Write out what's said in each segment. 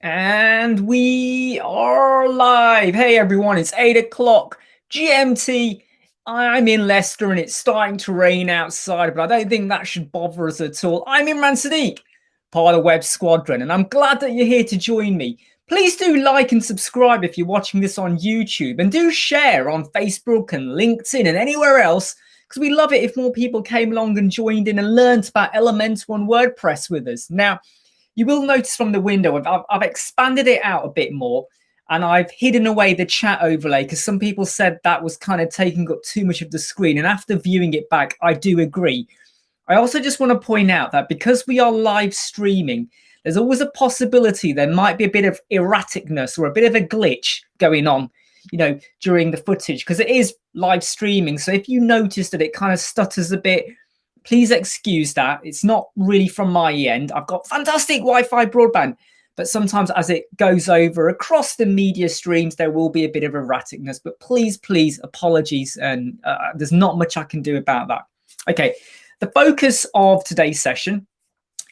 And we are live. Hey everyone, it's 8 o'clock GMT. I'm in Leicester and it's starting to rain outside, but I don't think that should bother us at all. I'm Imran Sadiq, part of the Web Squadron, and I'm glad that you're here to join me. Please do like and subscribe if you're watching this on YouTube, and do share on Facebook and LinkedIn and anywhere else, because we love it if more people came along and joined in and learned about Elementor and WordPress with us. Now, you will notice from the window, I've expanded it out a bit more, and I've hidden away the chat overlay because some people said that was kind of taking up too much of the screen. And after viewing it back, I do agree. I also just want to point out that because we are live streaming, there's always a possibility there might be a bit of erraticness or a bit of a glitch going on, during the footage, because it is live streaming. So if you notice that it kind of stutters a bit, please excuse that. It's not really from my end. I've got fantastic Wi-Fi broadband, but sometimes as it goes over across the media streams, there will be a bit of erraticness. But please, apologies. And there's not much I can do about that. Okay, the focus of today's session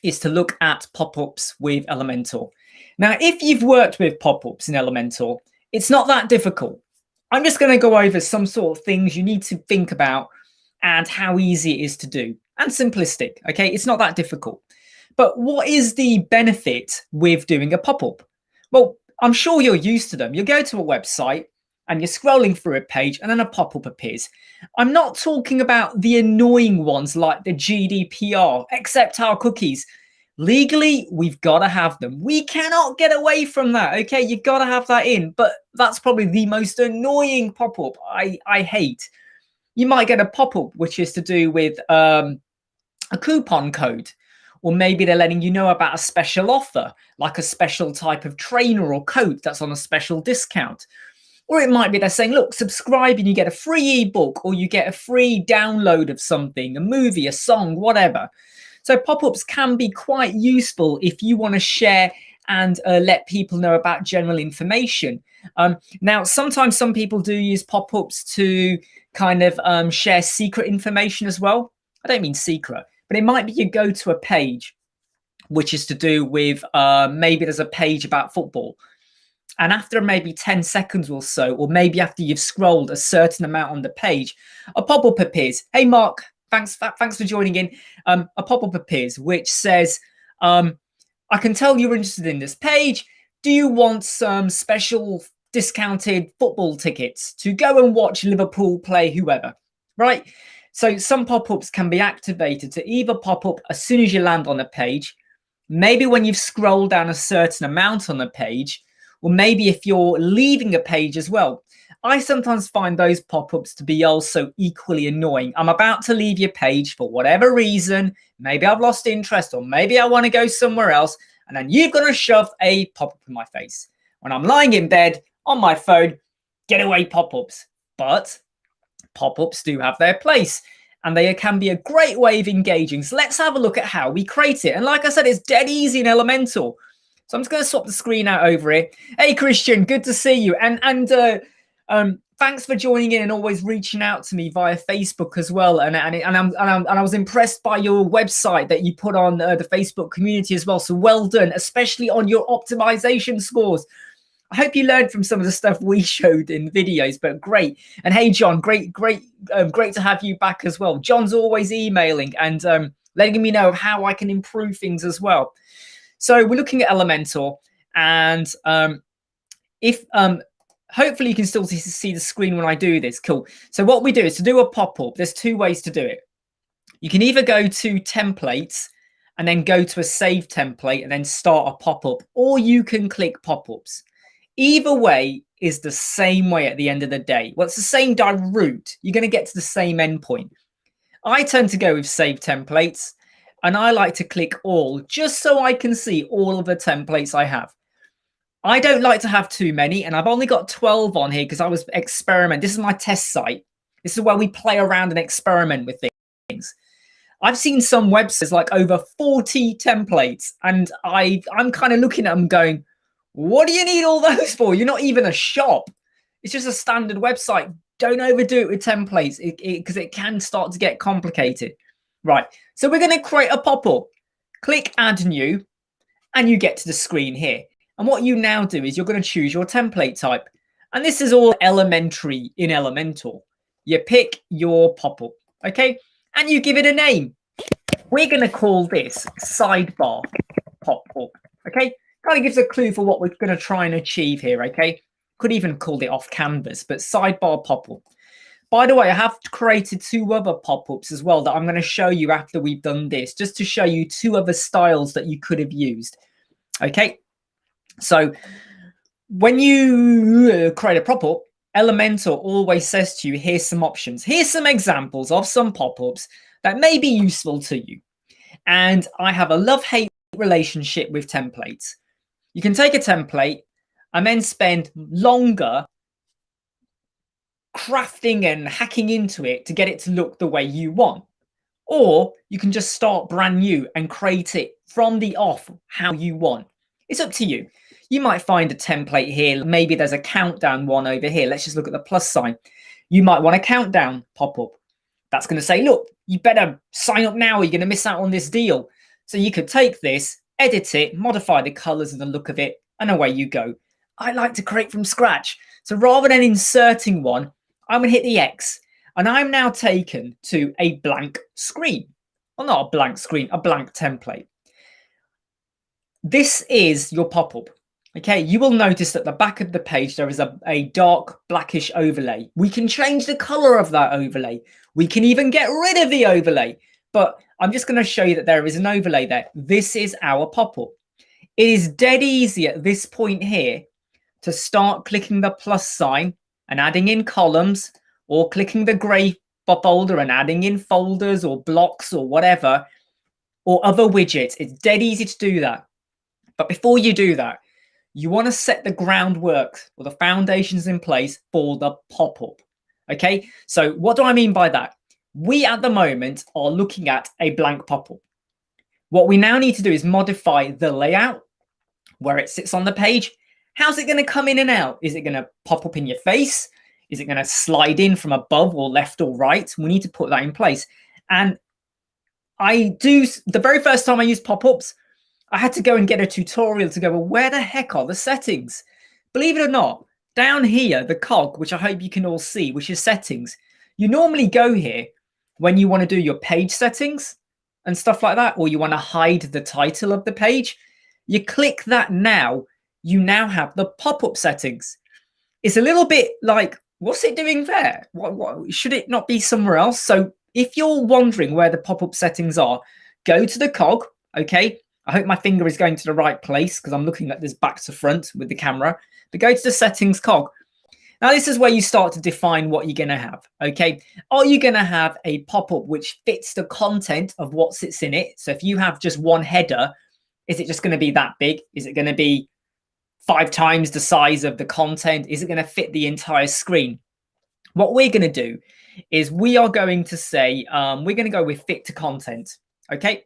is to look at pop-ups with Elementor. Now, if you've worked with pop-ups in Elementor, it's not that difficult. I'm just going to go over some sort of things you need to think about and how easy it is to do, and simplistic. Okay, it's not that difficult. But what is the benefit with doing a pop-up? Well, I'm sure you're used to them. You go to a website and you're scrolling through a page and then a pop-up appears. I'm not talking about the annoying ones like the GDPR, accept our cookies. Legally, we've got to have them. We cannot get away from that. Okay, you've got to have that in. But that's probably the most annoying pop-up I hate. You might get a pop-up which is to do with a coupon code, or maybe they're letting you know about a special offer, like a special type of trainer or coat that's on a special discount. Or it might be they're saying, look, subscribe and you get a free ebook, or you get a free download of something, a movie, a song, whatever. So pop-ups can be quite useful if you want to share and let people know about general information. Now, sometimes some people do use pop-ups to kind of share secret information as well. I don't mean secret, but it might be you go to a page which is to do with maybe there's a page about football. And after maybe 10 seconds or so, or maybe after you've scrolled a certain amount on the page, a pop-up appears. Hey, Mark, thanks for joining in. A pop-up appears which says, I can tell you're interested in this page. Do you want some special discounted football tickets to go and watch Liverpool play whoever, right? So some pop-ups can be activated to either pop up as soon as you land on a page, maybe when you've scrolled down a certain amount on the page, or maybe if you're leaving a page as well. I sometimes find those pop-ups to be also equally annoying. I'm about to leave your page for whatever reason. Maybe I've lost interest, or maybe I want to go somewhere else, and then you've got to shove a pop-up in my face. When I'm lying in bed on my phone, get away pop-ups. But pop-ups do have their place, and they can be a great way of engaging. So let's have a look at how we create it. And like I said, it's dead easy in Elementor. So I'm just going to swap the screen out over here. Hey, Christian, good to see you. And thanks for joining in and always reaching out to me via Facebook as well. And I was impressed by your website that you put on the Facebook community as well. So well done, especially on your optimization scores. I hope you learned from some of the stuff we showed in videos, but great. And hey, John, great to have you back as well. John's always emailing and letting me know how I can improve things as well. So we're looking at Elementor, and hopefully you can still see the screen when I do this. Cool. So what we do is to do a pop-up. There's two ways to do it. You can either go to templates and then go to a save template and then start a pop-up, or you can click pop-ups. Either way is the same way at the end of the day. Well, it's the same route. You're going to get to the same endpoint. I tend to go with save templates, and I like to click all just so I can see all of the templates I have. I don't like to have too many, and I've only got 12 on here because I was experimenting. This is my test site. This is where we play around and experiment with things. I've seen some websites like over 40 templates, and I'm kind of looking at them going, what do you need all those for? You're not even a shop. It's just a standard website. Don't overdo it with templates because it can start to get complicated. Right, so we're going to create a pop-up. Click Add New, and you get to the screen here. And what you now do is you're going to choose your template type. And this is all elementary in Elementor. You pick your pop-up, okay? And you give it a name. We're going to call this sidebar pop-up, okay? Kind of gives a clue for what we're going to try and achieve here, okay? Could even call it off canvas, but sidebar pop-up. By the way, I have created 2 other pop-ups as well that I'm going to show you after we've done this, just to show you 2 other styles that you could have used. Okay, so when you create a pop-up, Elementor always says to you, here's some options. Here's some examples of some pop-ups that may be useful to you. And I have a love-hate relationship with templates. You can take a template and then spend longer crafting and hacking into it to get it to look the way you want. Or you can just start brand new and create it from the off how you want. It's up to you. You might find a template here. Maybe there's a countdown one over here. Let's just look at the plus sign. You might want a countdown pop-up. That's going to say, look, you better sign up now or you're going to miss out on this deal. So you could take this, edit it, modify the colors and the look of it, and away you go. I like to create from scratch. So rather than inserting one, I'm going to hit the X, and I'm now taken to a blank screen. Well, not a blank screen, a blank template. This is your pop-up. Okay, you will notice at the back of the page, there is a dark blackish overlay. We can change the color of that overlay. We can even get rid of the overlay, but I'm just going to show you that there is an overlay there. This is our pop-up. It is dead easy at this point here to start clicking the plus sign and adding in columns, or clicking the gray folder and adding in folders or blocks or whatever, or other widgets. It's dead easy to do that. But before you do that, you want to set the groundwork or the foundations in place for the pop-up. Okay, so what do I mean by that? We at the moment are looking at a blank pop-up. What we now need to do is modify the layout, where it sits on the page. How's it going to come in and out? Is it going to pop up in your face? Is it going to slide in from above or left or right? We need to put that in place. And the very first time I used pop-ups, I had to go and get a tutorial to go, well, where the heck are the settings? Believe it or not, down here, the cog, which I hope you can all see, which is settings, you normally go here when you want to do your page settings and stuff like that, or you want to hide the title of the page. You click that now, you now have the pop-up settings. It's a little bit like, what's it doing there? What should it not be somewhere else? So if you're wondering where the pop-up settings are, go to the cog, okay? I hope my finger is going to the right place because I'm looking at this back to front with the camera. But go to the settings cog. Now, this is where you start to define what you're going to have, okay? Are you going to have a pop-up which fits the content of what sits in it? So if you have just one header, is it just going to be that big? Is it going to be 5 times the size of the content? Is it going to fit the entire screen? What we're going to do is we are going to say, we're going to go with fit to content, okay?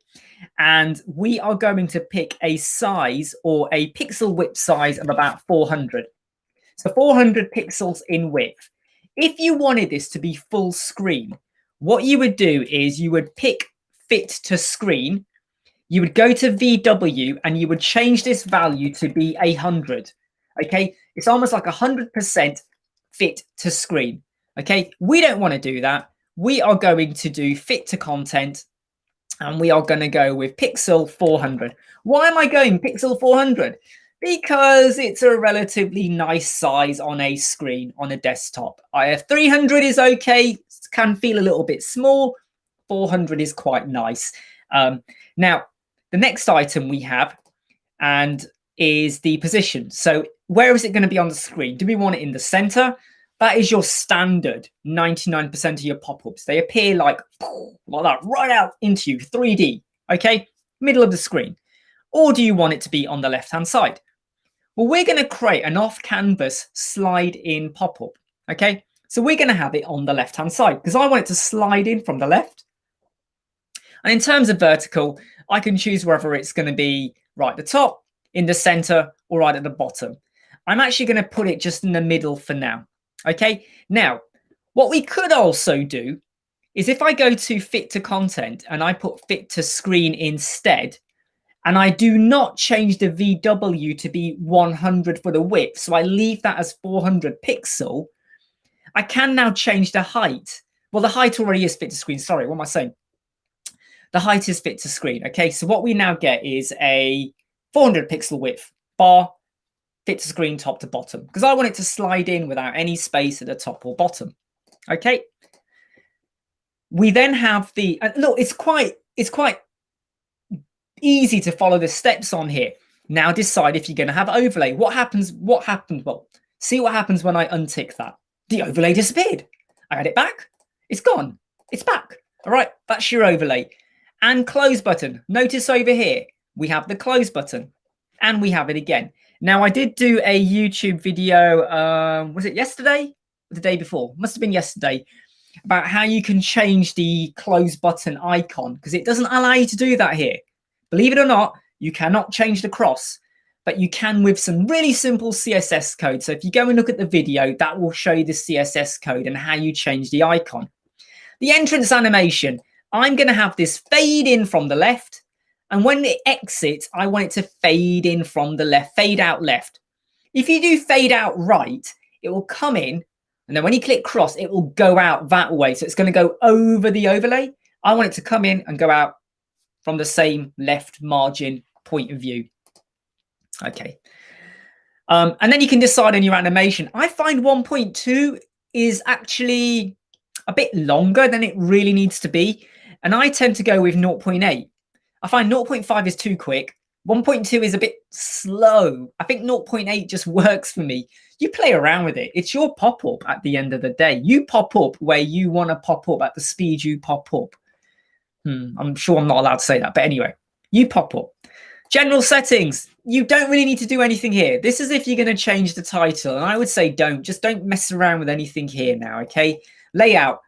And we are going to pick a size or a pixel width size of about 400. So 400 pixels in width. If you wanted this to be full screen, what you would do is you would pick fit to screen. You would go to VW and you would change this value to be 100. Okay, it's almost like 100% fit to screen. Okay, we don't want to do that. We are going to do fit to content, and we are going to go with pixel 400. Why am I going pixel 400? Because it's a relatively nice size on a screen, on a desktop. 300 is okay, can feel a little bit small. 400 is quite nice. Now, the next item we have is the position. So where is it going to be on the screen? Do we want it in the center? That is your standard 99% of your pop-ups. They appear like that, right out into you, 3D, okay? Middle of the screen. Or do you want it to be on the left-hand side? Well, we're going to create an off-canvas slide-in pop-up, okay? So we're going to have it on the left-hand side because I want it to slide in from the left. And in terms of vertical, I can choose whether it's going to be right at the top, in the center, or right at the bottom. I'm actually going to put it just in the middle for now. Okay, now what we could also do is if I go to fit to content and I put fit to screen instead, and I do not change the VW to be 100 for the width, so I leave that as 400 pixel, I can now change the height. Well, the height already is fit to screen. Sorry, what am I saying? The height is fit to screen. Okay, so what we now get is a 400 pixel width bar, fit to screen top to bottom, because I want it to slide in without any space at the top or bottom. Okay. We then have the, look, it's quite easy to follow the steps on here. Now decide if you're going to have overlay. What happens? Well, see what happens when I untick that. The overlay disappeared. I add it back. It's gone. It's back. All right, that's your overlay. And close button. Notice over here, we have the close button and we have it again. Now I did do a YouTube video, was it yesterday? Or the day before? Must have been yesterday, about how you can change the close button icon, because it doesn't allow you to do that here. Believe it or not, you cannot change the cross, but you can with some really simple CSS code. So if you go and look at the video, that will show you the CSS code and how you change the icon. The entrance animation, I'm going to have this fade in from the left, and when it exits, I want it to fade in from the left, fade out left. If you do fade out right, it will come in, and then when you click cross, it will go out that way. So it's going to go over the overlay. I want it to come in and go out from the same left margin point of view. Okay. And then you can decide on your animation. I find 1.2 is actually a bit longer than it really needs to be. And I tend to go with 0.8. I find 0.5 is too quick. 1.2 is a bit slow. I think 0.8 just works for me. You play around with it. It's your pop-up at the end of the day. You pop up where you want to pop up at the speed you pop up. I'm sure I'm not allowed to say that. But anyway, you pop up. General settings. You don't really need to do anything here. This is if you're going to change the title. And I would say just don't mess around with anything here now, okay? Layout.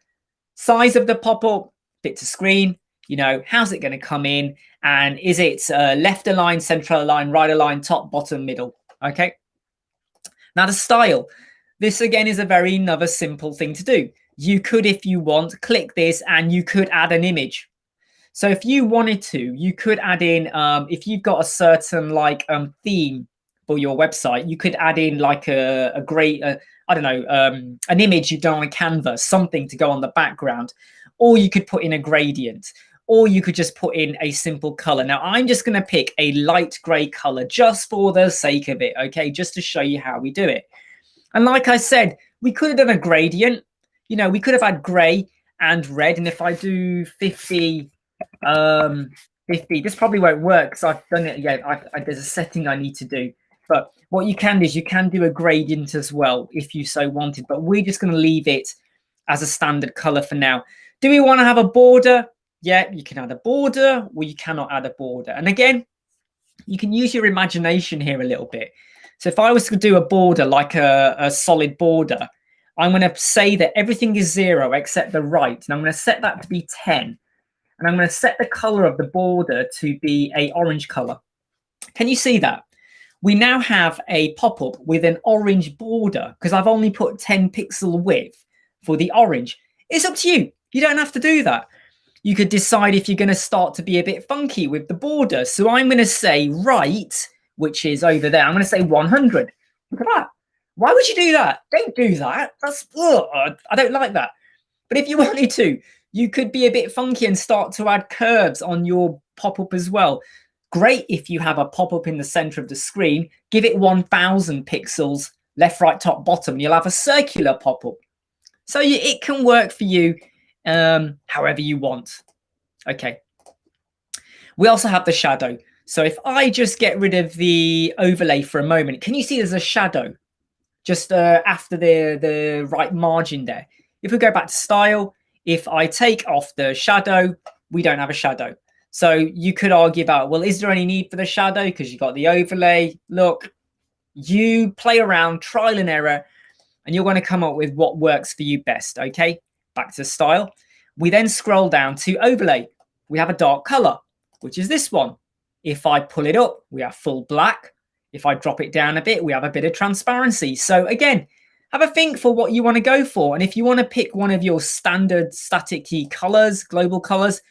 Size of the pop-up. Fit to screen. You know, how's it going to come in? And is it left align, central align, right align, top, bottom, middle? Okay. Now the style. This again is a very another simple thing to do. You could, if you want, click this and you could add an image. So if you wanted to, you could add in, if you've got a certain like theme for your website, you could add in like a great, I don't know, an image you've done on a canvas, something to go on the background, or you could put in a gradient, or you could just put in a simple color. Now I'm just going to pick a light gray color just for the sake of it. Okay. Just to show you how we do it. And like I said, we could have done a gradient, you know, we could have had gray and red. And if I do 50, this probably won't work because I've done it yet. There's a setting I need to do, but what you can do is you can do a gradient as well if you so wanted, but we're just going to leave it as a standard color for now. Do we want to have a border? Yeah, you can add a border, or you cannot add a border. And again, you can use your imagination here a little bit. So if I was to do a border, like a solid border, I'm going to say that everything is 0 except the right. And I'm going to set that to be 10. And I'm going to set the color of the border to be a orange color. Can you see that? We now have a pop-up with an orange border because I've only put 10 pixel width for the orange. It's up to you. You don't have to do that. You could decide if you're going to start to be a bit funky with the border. So I'm going to say right, which is over there. I'm going to say 100. Look at that. Why would you do that? Don't do that. That's, I don't like that. But if you wanted to, you could be a bit funky and start to add curves on your pop-up as well. Great if you have a pop-up in the center of the screen. Give it 1000 pixels, left, right, top, bottom. You'll have a circular pop-up. So it can work for you however you want. Okay. We also have the shadow. So if I just get rid of the overlay for a moment, can you see there's a shadow just after the right margin there? If we go back to style, if I take off the shadow, we don't have a shadow. So you could argue about, well, is there any need for the shadow? Because you've got the overlay. Look, you play around, trial and error, and you're going to come up with what works for you best. Okay, back to style. We then scroll down to overlay. We have a dark color, which is this one. If I pull it up, we have full black. If I drop it down a bit, we have a bit of transparency. So again, have a think for what you want to go for. And if you want to pick one of your standard static key colors, global colors,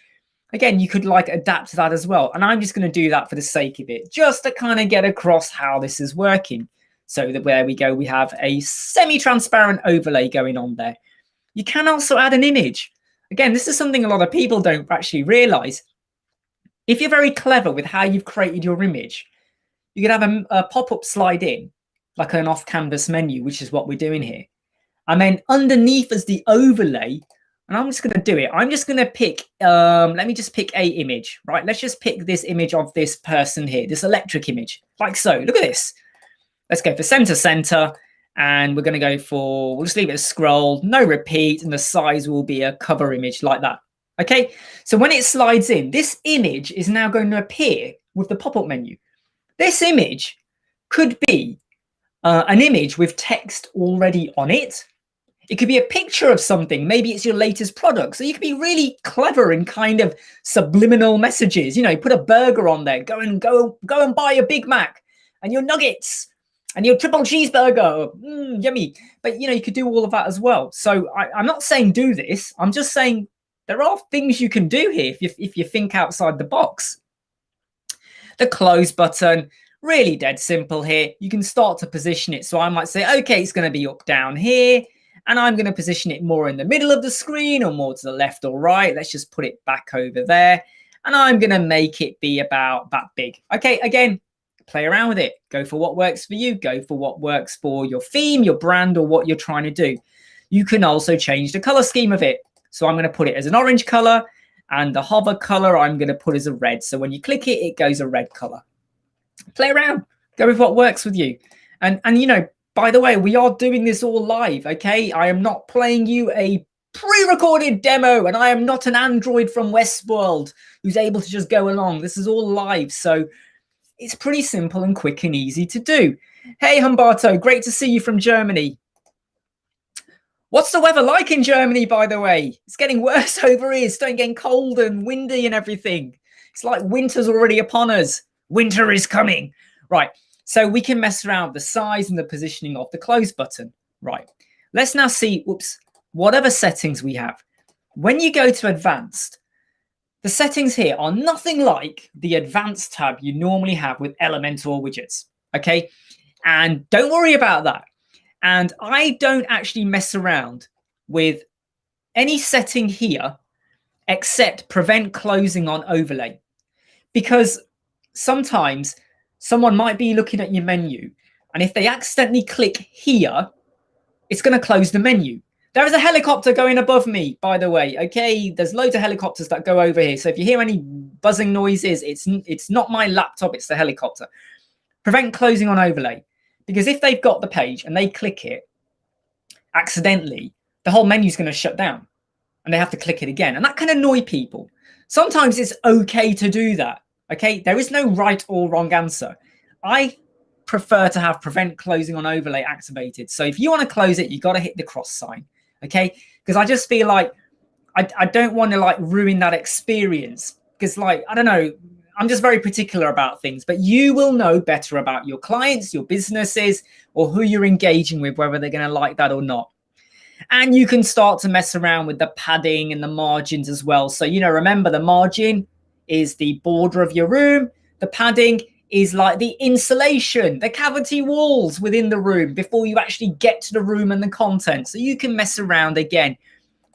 Again, you could like adapt to that as well. And I'm just going to do that for the sake of it, just to kind of get across how this is working. So that where we go, we have a semi-transparent overlay going on there. You can also add an image. Again, this is something a lot of people don't actually realize. If you're very clever with how you've created your image, you could have a pop-up slide in, like an off-canvas menu, which is what we're doing here. And then underneath as the overlay, and I'm just going to do it. I'm just going to pick, let me just pick a image, right? Let's just pick this image of this person here, this electric image, like so. Look at this. Let's go for center, and we're going to go for, we'll just leave it as scroll, no repeat, and the size will be a cover image like that. Okay, so when it slides in, this image is now going to appear with the pop-up menu. This image could be an image with text already on it. It could be a picture of something. Maybe it's your latest product. So you could be really clever in kind of subliminal messages. You know, put a burger on there. Go and buy a Big Mac and your nuggets and your triple cheeseburger. Yummy. But, you know, you could do all of that as well. So I'm not saying do this. I'm just saying there are things you can do here if you think outside the box. The close button, really dead simple here. You can start to position it. So I might say, okay, it's going to be up down here. And I'm going to position it more in the middle of the screen or more to the left or right. Let's just put it back over there. And I'm going to make it be about that big. Okay, again, play around with it. Go for what works for you. Go for what works for your theme, your brand, or what you're trying to do. You can also change the color scheme of it. So I'm going to put it as an orange color. And the hover color I'm going to put as a red. So when you click it, it goes a red color. Play around. Go with what works with you. And you know, by the way, we are doing this all live, okay? I am not playing you a pre-recorded demo, and I am not an android from Westworld who's able to just go along. This is all live, so it's pretty simple and quick and easy to do. Hey, Humberto, great to see you from Germany. What's the weather like in Germany, by the way? It's getting worse over here. It's starting getting cold and windy and everything. It's like winter's already upon us. Winter is coming. Right. So we can mess around with the size and the positioning of the close button. Right. Let's now see, what other settings we have. When you go to advanced, the settings here are nothing like the advanced tab you normally have with Elementor widgets. Okay. And don't worry about that. And I don't actually mess around with any setting here except prevent closing on overlay. Because sometimes someone might be looking at your menu, and if they accidentally click here, it's going to close the menu. There is a helicopter going above me, by the way. Okay, there's loads of helicopters that go over here. So if you hear any buzzing noises, it's not my laptop, it's the helicopter. Prevent closing on overlay. Because if they've got the page and they click it accidentally, the whole menu is going to shut down and they have to click it again. And that can annoy people. Sometimes it's okay to do that. Okay, there is no right or wrong answer. I prefer to have prevent closing on overlay activated. So if you want to close it, you got to hit the cross sign. Okay, because I just feel like I don't want to like ruin that experience. Because like, I don't know, I'm just very particular about things, but you will know better about your clients, your businesses, or who you're engaging with, whether they're going to like that or not. And you can start to mess around with the padding and the margins as well. So, you know, remember the margin is the border of your room. The padding is like the insulation, the cavity walls within the room before you actually get to the room and the content. So you can mess around again.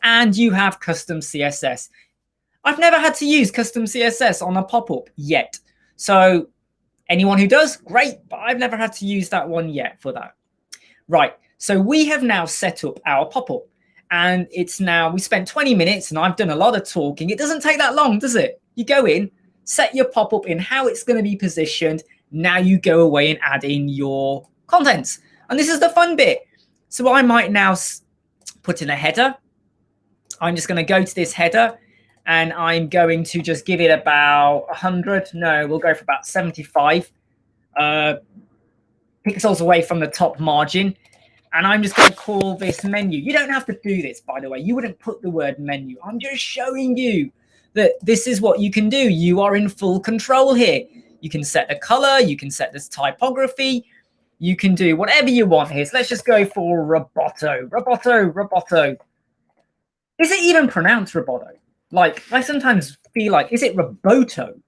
And you have custom CSS. I've never had to use custom CSS on a pop-up yet. So anyone who does, great, but I've never had to use that one yet for that. Right, so we have now set up our pop-up. And it's now, we spent 20 minutes and I've done a lot of talking. It doesn't take that long, does it? You go in, set your pop-up in how it's going to be positioned. Now you go away and add in your contents. And this is the fun bit. So I might now put in a header. I'm just going to go to this header and I'm going to just give it about 100. No, we'll go for about 75 pixels away from the top margin. And I'm just going to call this menu. You don't have to do this, by the way. You wouldn't put the word menu. I'm just showing you that this is what you can do. You are in full control here. You can set the color. You can set this typography. You can do whatever you want here. So let's just go for Roboto. Roboto, Roboto. Is it even pronounced Roboto? Like, I sometimes feel like, is it Roboto?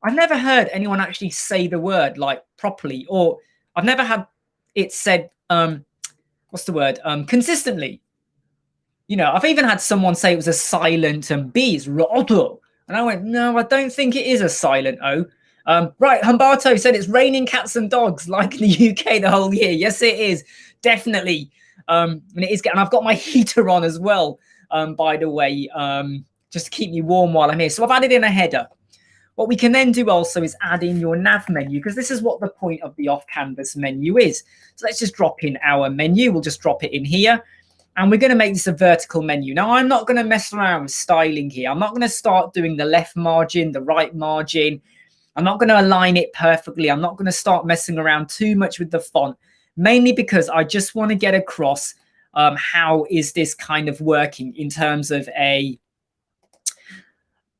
I've never heard anyone actually say the word like properly, or I've never had it said, what's the word? Consistently. You know, I've even had someone say it was a silent B, it's Roboto. And I went, no, I don't think it is a silent O. Right, Humberto said it's raining cats and dogs like in the UK the whole year. Yes, it is. Definitely. And it is, and I've got my heater on as well, by the way, just to keep me warm while I'm here. So I've added in a header. What we can then do also is add in your nav menu, because this is what the point of the off-canvas menu is. So let's just drop in our menu. We'll just drop it in here. And we're going to make this a vertical menu. Now, I'm not going to mess around with styling here. I'm not going to start doing the left margin, the right margin. I'm not going to align it perfectly. I'm not going to start messing around too much with the font, mainly because I just want to get across how is this kind of working in terms of an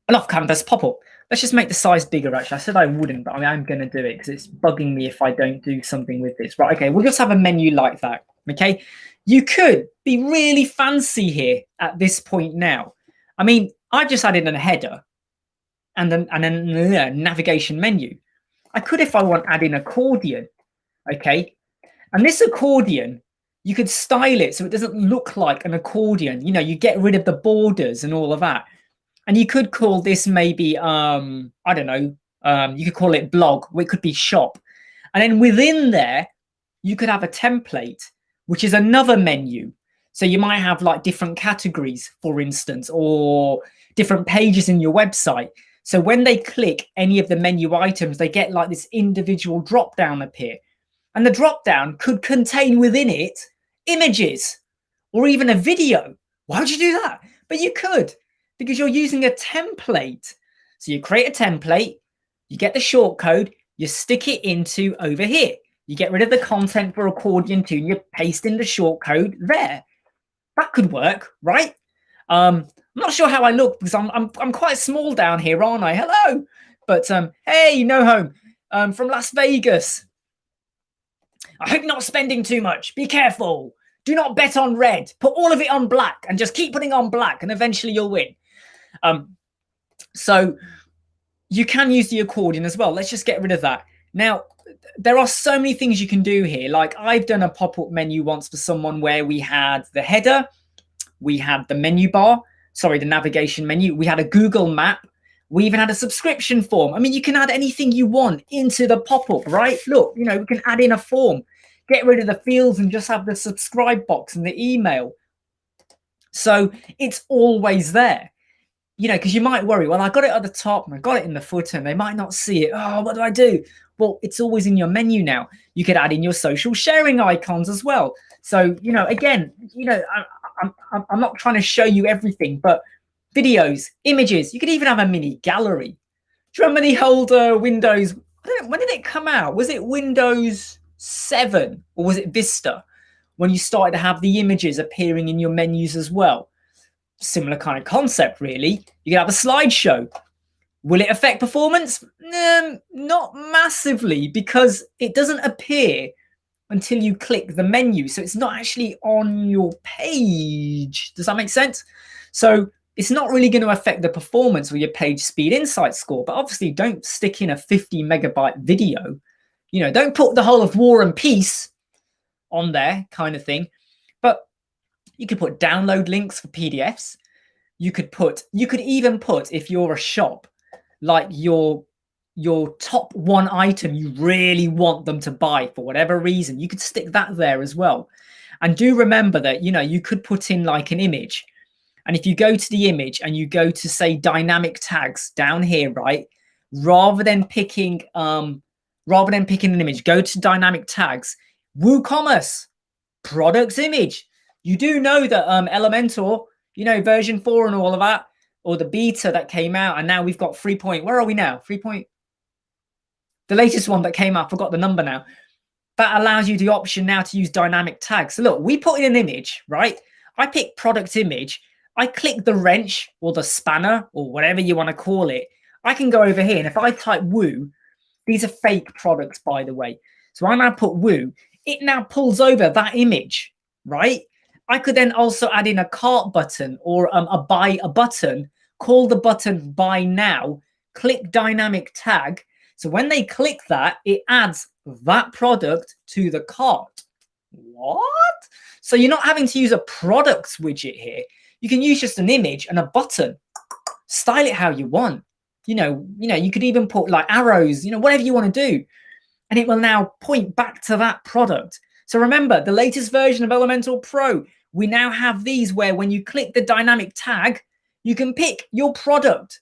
off-canvas pop-up. Let's just make the size bigger, actually. I said I wouldn't, but I mean, I'm going to do it because it's bugging me if I don't do something with this. Right, okay, we'll just have a menu like that, okay? You could be really fancy here at this point now. I mean, I've just added a header and then a navigation menu. I could, if I want, add in accordion, okay? And this accordion, you could style it so it doesn't look like an accordion. You know, you get rid of the borders and all of that. And you could call this maybe, I don't know, you could call it blog, or it could be shop. And then within there, you could have a template, which is another menu. So you might have like different categories, for instance, or different pages in your website. So when they click any of the menu items, they get like this individual drop down appear. And the drop down could contain within it images or even a video. Why would you do that? But you could, because you're using a template. So you create a template, you get the short code, you stick it into over here. You get rid of the content for accordion tune, you paste in the short code there. That could work, right? I'm not sure how I look because I'm quite small down here, aren't I? Hello. But hey, no home from Las Vegas. I hope you're not spending too much. Be careful. Do not bet on red. Put all of it on black and just keep putting on black and eventually you'll win. So you can use the accordion as well. Let's just get rid of that. Now, there are so many things you can do here. Like I've done a pop-up menu once for someone where we had the header, we had the menu bar, sorry, the navigation menu, we had a Google map, we even had a subscription form. I mean, you can add anything you want into the pop-up, right? Look, you know, we can add in a form, get rid of the fields and just have the subscribe box and the email. So it's always there. You know, because you might worry, well, I got it at the top and I got it in the footer and they might not see it. Oh, what do I do? Well, it's always in your menu now. You could add in your social sharing icons as well. So, you know, again, you know, I'm not trying to show you everything, but videos, images, you could even have a mini gallery. Do you remember the old Windows? When did it come out? Was it Windows 7 or was it Vista? When you started to have the images appearing in your menus as well. Similar kind of concept, really. You can have a slideshow. Will it affect performance? Not massively, because it doesn't appear until you click the menu. So it's not actually on your page. Does that make sense? So it's not really going to affect the performance or your page speed insight score. But obviously, don't stick in a 50 megabyte video. You know, don't put the whole of War and Peace on there kind of thing. But you could put download links for PDFs. You could even put, if you're a shop, like your top one item you really want them to buy for whatever reason, you could stick that there as well. And do remember that, you know, you could put in like an image. And if you go to the image and you go to say dynamic tags down here, right, rather than picking an image, go to dynamic tags, WooCommerce, products image. You do know that Elementor, you know, version 4 and all of that, or the beta that came out, and now we've got 3 point. Where are we now? 3 point. The latest one that came out, forgot the number now. That allows you the option now to use dynamic tags. So look, we put in an image, right? I pick product image. I click the wrench or the spanner or whatever you want to call it. I can go over here, and if I type Woo, these are fake products, by the way. So I now put Woo. It now pulls over that image, right? I could then also add in a cart button or a buy a button call the button buy now, click dynamic tag. So when they click that, it adds that product to the cart. What? So you're not having to use a products widget here. You can use just an image and a button. Style it how you want. You could even put like arrows, whatever you want to do. And it will now point back to that product. So remember, the latest version of Elementor Pro, we now have these where when you click the dynamic tag, you can pick your product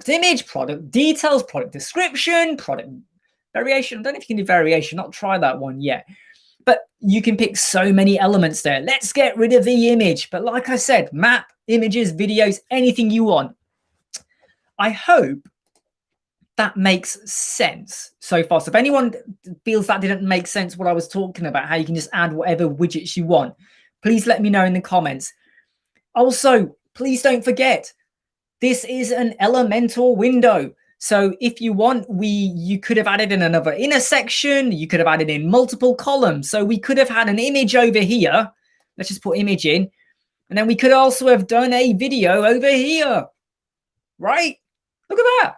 image, product details, product description, product variation. I don't know if you can do variation, not try that one yet. But you can pick so many elements there. Let's get rid of the image. But like I said, map, images, videos, anything you want. I hope that makes sense so far. So if anyone feels that didn't make sense, what I was talking about, how you can just add whatever widgets you want, please let me know in the comments. Also, please don't forget, this is an Elementor window. So if you want, you could have added in another inner section. You could have added in multiple columns. So we could have had an image over here. Let's just put image in. And then we could also have done a video over here. Right? Look at that.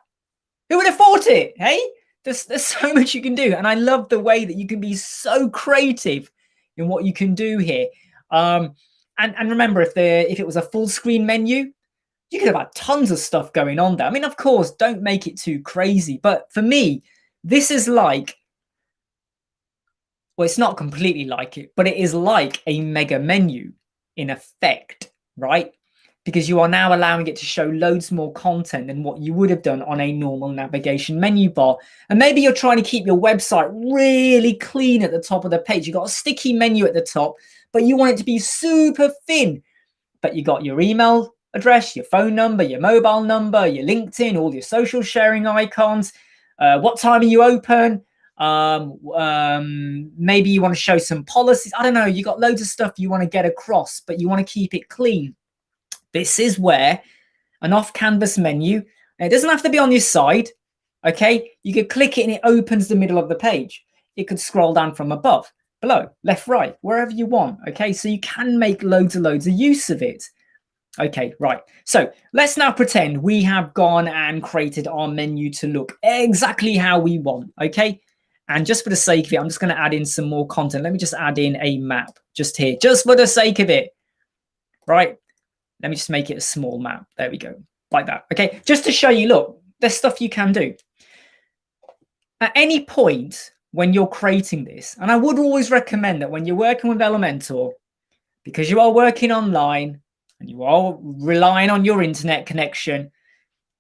Who would have thought it? Hey, there's so much you can do. And I love the way that you can be so creative in what you can do here. And remember, if it was a full screen menu, you could have had tons of stuff going on there. I mean, of course, don't make it too crazy. But for me, this is like, well, it's not completely like it, but it is like a mega menu in effect, right? Because you are now allowing it to show loads more content than what you would have done on a normal navigation menu bar. And maybe you're trying to keep your website really clean at the top of the page. You've got a sticky menu at the top, but you want it to be super thin. But you got your email address, your phone number, your mobile number, your LinkedIn, all your social sharing icons. What time are you open? Maybe you want to show some policies. I don't know. You got loads of stuff you want to get across, but you want to keep it clean. This is where an off-canvas menu, and it doesn't have to be on your side, okay? You could click it and it opens the middle of the page. It could scroll down from above, below, left, right, wherever you want, okay? So you can make loads of use of it. Okay, right. So let's now pretend we have gone and created our menu to look exactly how we want, okay? And just for the sake of it, I'm just going to add in some more content. Let me just add in a map just here, just for the sake of it, right? Let me just make it a small map. There we go, like that. Okay, just to show you, look, there's stuff you can do. At any point when you're creating this, and I would always recommend that when you're working with Elementor, because you are working online and you are relying on your internet connection,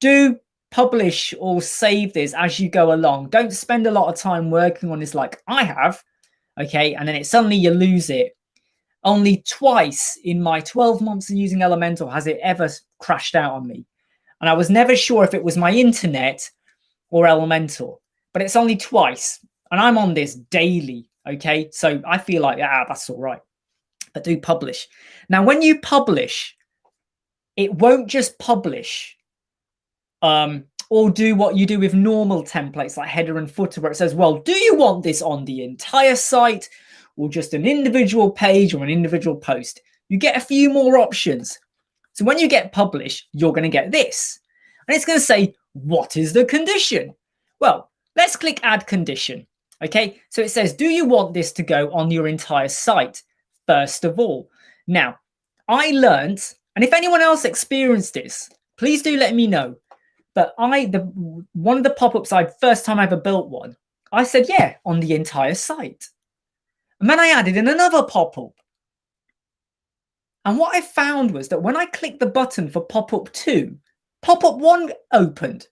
do publish or save this as you go along. Don't spend a lot of time working on this like I have, okay, and then suddenly you lose it. Only twice in my 12 months of using Elementor has it ever crashed out on me. And I was never sure if it was my internet or Elementor, but it's only twice. And I'm on this daily, okay? So I feel like, that's all right. But do publish. Now, when you publish, it won't just publish or do what you do with normal templates like header and footer, where it says, well, do you want this on the entire site or just an individual page or an individual post? You get a few more options. So when you get publish, you're going to get this. And it's going to say, what is the condition? Well, let's click add condition. Okay, so it says, do you want this to go on your entire site? First of all. Now, I learned, and if anyone else experienced this, please do let me know. But one of the pop-ups first time I ever built one, I said, yeah, on the entire site. And then I added in another pop-up. And what I found was that when I clicked the button for pop-up 2, pop-up 1 opened.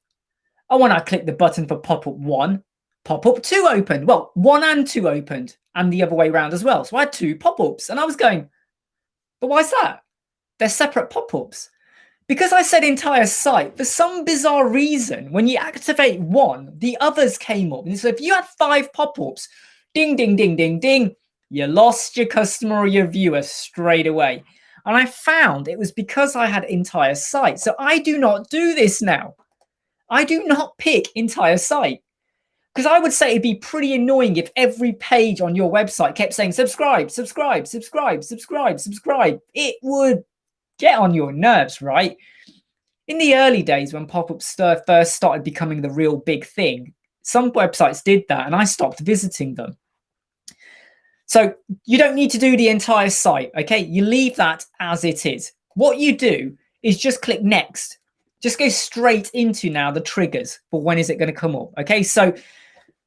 And when I clicked the button for pop-up 1, pop-up 2 opened. Well, 1 and 2 opened, and the other way around as well. So I had 2 pop-ups. And I was going, but why is that? They're separate pop-ups. Because I said entire site, for some bizarre reason, when you activate one, the others came up. And so if you had 5 pop-ups, ding, ding, ding, ding, ding, you lost your customer or your viewer straight away. And I found it was because I had entire site. So I do not do this now. I do not pick entire site. Because I would say it'd be pretty annoying if every page on your website kept saying subscribe, subscribe, subscribe, subscribe, subscribe. It would get on your nerves, right? In the early days when pop-ups first started becoming the real big thing, some websites did that and I stopped visiting them. So you don't need to do the entire site, okay? You leave that as it is. What you do is just click next. Just go straight into now the triggers for when is it going to come up, okay? So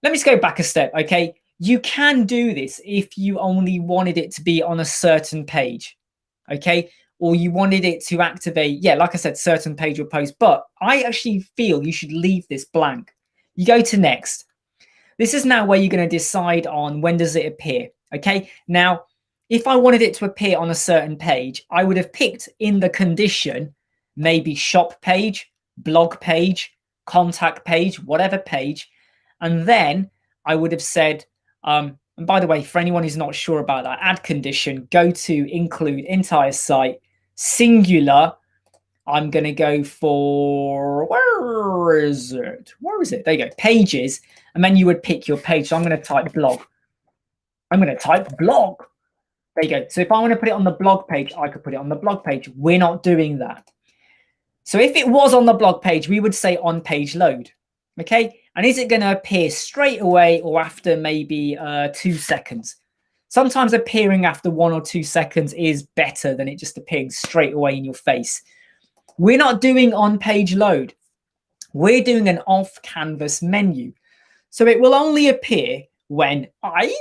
let me just go back a step, okay? You can do this if you only wanted it to be on a certain page, okay? Or you wanted it to activate, yeah, like I said, certain page or post, but I actually feel you should leave this blank. You go to next. This is now where you're going to decide on when does it appear, okay? Now, if I wanted it to appear on a certain page, I would have picked in the condition, maybe shop page, blog page, contact page, whatever page. And then I would have said, and by the way, for anyone who's not sure about that, add condition, go to include entire site, singular. I'm going to go for, where is it? Where is it? There you go, pages. And then you would pick your page. So I'm going to type blog. I'm going to type blog. There you go. So if I want to put it on the blog page, I could put it on the blog page. We're not doing that. So if it was on the blog page, we would say on page load. Okay. And is it going to appear straight away or after maybe 2 seconds? Sometimes appearing after 1 or 2 seconds is better than it just appearing straight away in your face. We're not doing on page load. We're doing an off canvas menu. So it will only appear when I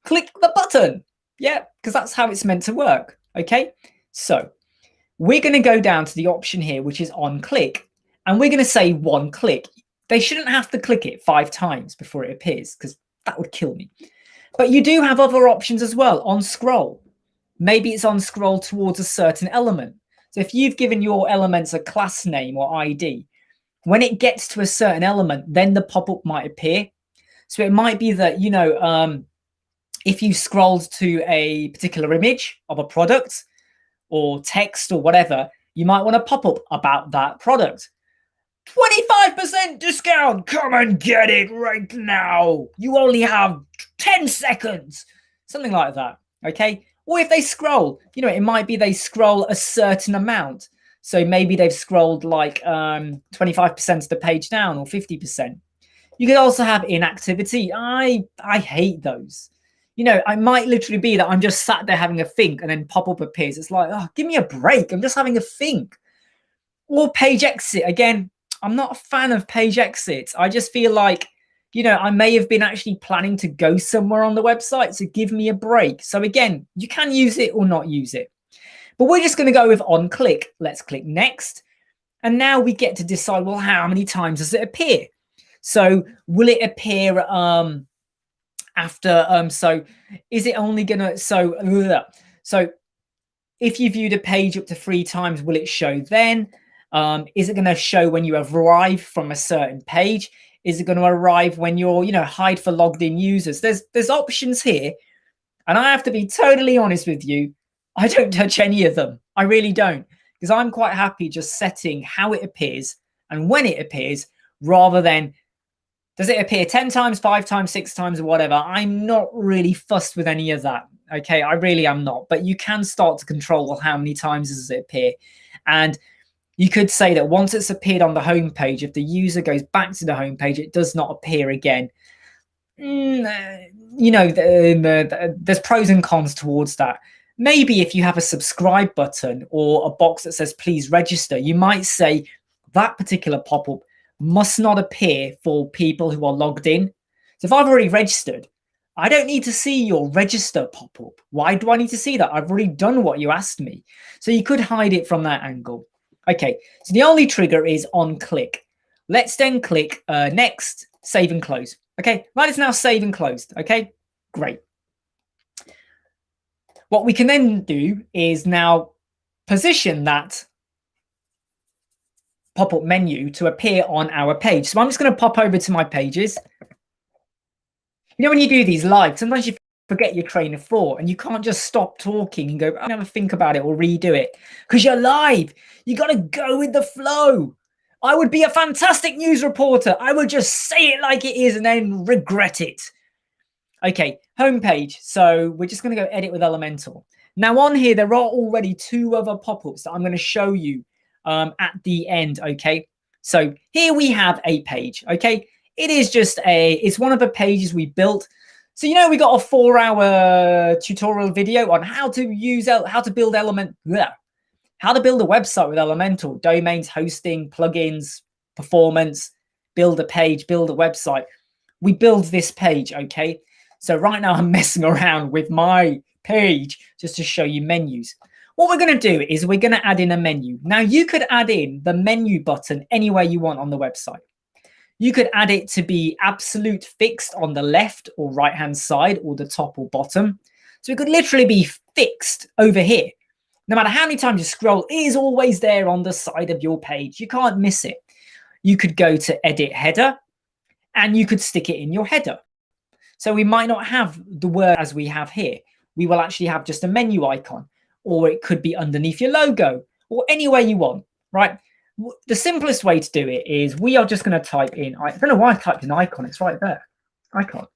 click the button. Yeah, because that's how it's meant to work. Okay, so we're going to go down to the option here, which is on click, and we're going to say one click. They shouldn't have to click it 5 times before it appears, because that would kill me. But you do have other options as well on scroll. Maybe it's on scroll towards a certain element. So if you've given your elements a class name or ID, when it gets to a certain element, then the pop-up might appear. So it might be that, you know, if you scrolled to a particular image of a product or text or whatever, you might want to pop up about that product. 25% discount, come and get it right now. You only have 10 seconds, something like that, okay? Or if they scroll, you know, it might be they scroll a certain amount. So maybe they've scrolled like 25% of the page down or 50%. You could also have inactivity. I hate those. You know, I might literally be that I'm just sat there having a think and then pop-up appears. It's like, oh, give me a break. I'm just having a think. Or page exit. Again, I'm not a fan of page exits. I just feel like, you know, I may have been actually planning to go somewhere on the website, so give me a break. So again, you can use it or not use it. But we're just going to go with on click. Let's click next. And now we get to decide, well, how many times does it appear? So will it appear after, so is it only going to, so if you viewed a page up to 3 times, will it show then? Is it going to show when you have arrived from a certain page? Is it going to arrive when you're, you know, hide for logged in users? There's options here. And I have to be totally honest with you. I don't touch any of them. I really don't, because I'm quite happy just setting how it appears and when it appears, rather than does it appear 10 times, 5 times, 6 times, or whatever. I'm not really fussed with any of that. Okay, I really am not. But you can start to control how many times does it appear. And you could say that once it's appeared on the home page, if the user goes back to the home page, it does not appear again. You know, there's pros and cons towards that. Maybe if you have a subscribe button or a box that says please register, you might say that particular pop-up must not appear for people who are logged in. So if I've already registered, I don't need to see your register pop-up. Why do I need to see that? I've already done what you asked me. So you could hide it from that angle. Okay, so the only trigger is on click. Let's then click next, save and close. Okay, that is now save and closed. Okay, great. What we can then do is now position that pop-up menu to appear on our page. So I'm just going to pop over to my pages. You know, when you do these live, sometimes you forget your train of thought and you can't just stop talking and go, I never think about it or redo it because you're live. You got to go with the flow. I would be a fantastic news reporter. I would just say it like it is and then regret it. Okay, homepage. So we're just going to go edit with Elementor. Now on here, there are already 2 other pop-ups that I'm going to show you at the end, okay? So here we have a page, okay? It is just it's one of the pages we built. So, you know, we got a 4-hour tutorial video on how to build how to build a website with Elementor, domains, hosting, plugins, performance, build a page, build a website. We build this page, okay? So right now I'm messing around with my page just to show you menus. What we're going to do is we're going to add in a menu. Now you could add in the menu button anywhere you want on the website. You could add it to be absolute fixed on the left or right hand side or the top or bottom. So it could literally be fixed over here. No matter how many times you scroll, it is always there on the side of your page. You can't miss it. You could go to edit header and you could stick it in your header. So we might not have the word as we have here. We will actually have just a menu icon, or it could be underneath your logo or anywhere you want, right? The simplest way to do it is we are just going to type in, I don't know why I typed in icon. It's right there. Icon.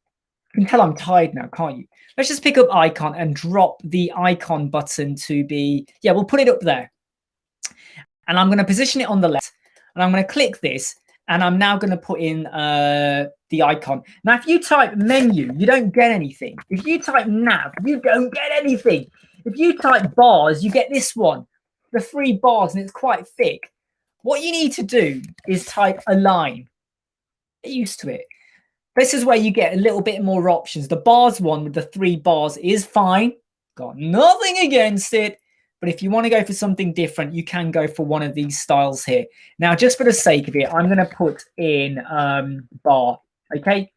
You can tell I'm tired now, can't you? Let's just pick up icon and drop the icon button to be, yeah, we'll put it up there. And I'm going to position it on the left. And I'm going to click this. And I'm now going to put in the icon. Now, if you type menu, you don't get anything. If you type nav, you don't get anything. If you type bars, you get this one, the 3 bars, and it's quite thick. What you need to do is type align. Get used to it. This is where you get a little bit more options. The bars one with the 3 bars is fine. Got nothing against it. But if you want to go for something different, you can go for one of these styles here. Now, just for the sake of it, I'm going to put in bar, okay?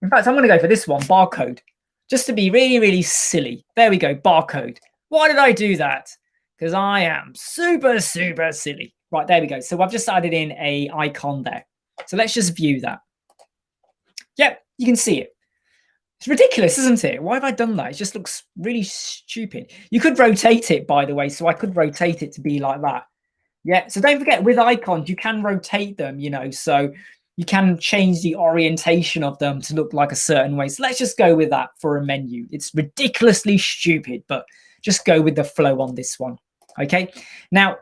In fact, I'm going to go for this one, barcode, just to be really, really silly. There we go, barcode. Why did I do that? Because I am super, super silly. Right, there we go. So I've just added in a icon there. So let's just view that. Yep, you can see it. It's ridiculous, isn't it? Why have I done that? It just looks really stupid. You could rotate it, by the way. So I could rotate it to be like that. Yeah, so don't forget, with icons, you can rotate them, you know, so you can change the orientation of them to look like a certain way. So let's just go with that for a menu. It's ridiculously stupid, but just go with the flow on this one. Okay, now,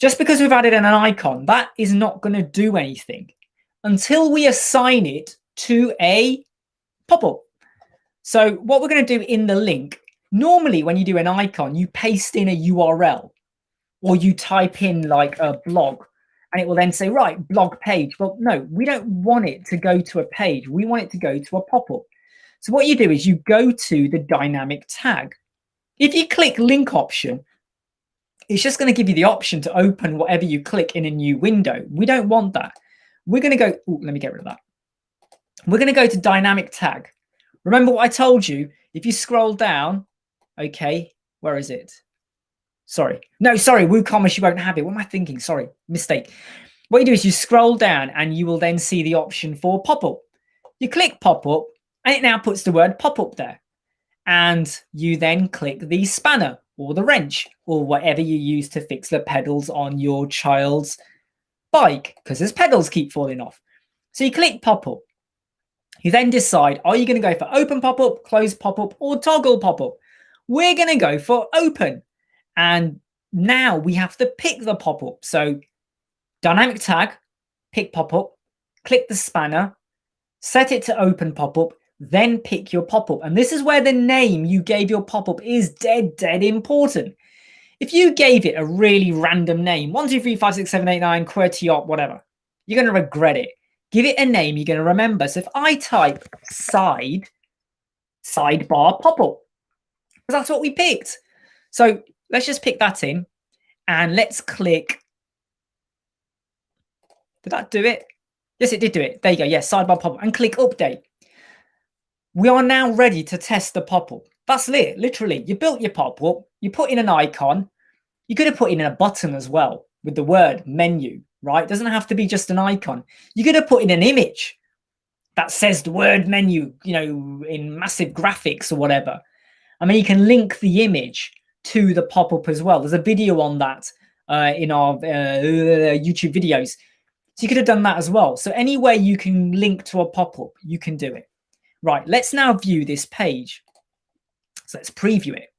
just because we've added in an icon, that is not going to do anything until we assign it to a pop-up. So what we're going to do in the link, normally when you do an icon, you paste in a URL or you type in like a blog and it will then say, right, blog page. Well, no, we don't want it to go to a page. We want it to go to a pop-up. So what you do is you go to the dynamic tag. If you click link option, it's just going to give you the option to open whatever you click in a new window. We don't want that. We're going to go, ooh, let me get rid of that. We're going to go to dynamic tag. Remember what I told you? If you scroll down, okay, where is it? Sorry. No, sorry, WooCommerce, you won't have it. What am I thinking? Sorry, mistake. What you do is you scroll down and you will then see the option for pop-up. You click pop-up and it now puts the word pop-up there. And you then click the spanner or the wrench or whatever you use to fix the pedals on your child's bike because his pedals keep falling off. So you click pop-up. You then decide, are you going to go for open pop-up, close pop-up, or toggle pop-up? We're going to go for open. And now we have to pick the pop-up. So dynamic tag, pick pop-up, click the spanner, set it to open pop-up, then pick your pop-up. And this is where the name you gave your pop-up is dead important. If you gave it a really random name, 1, 2, 3, 5, 6, 7, 8, 9, QWERTY, whatever, you're going to regret it. Give it a name you're going to remember. So if I type sidebar pop-up, because that's what we picked. So let's just pick that in and let's click. Did that do it? Yes, it did do it. There you go. Yes, sidebar pop-up and click update. We are now ready to test the pop-up. That's it, literally. You built your pop-up, you put in an icon. You could have put in a button as well with the word menu. Right? It doesn't have to be just an icon. You're going to put in an image that says the word menu, you know, in massive graphics or whatever. I mean, you can link the image to the pop-up as well. There's a video on that in our YouTube videos. So you could have done that as well. So anywhere you can link to a pop-up, you can do it. Right, let's now view this page. So let's preview it.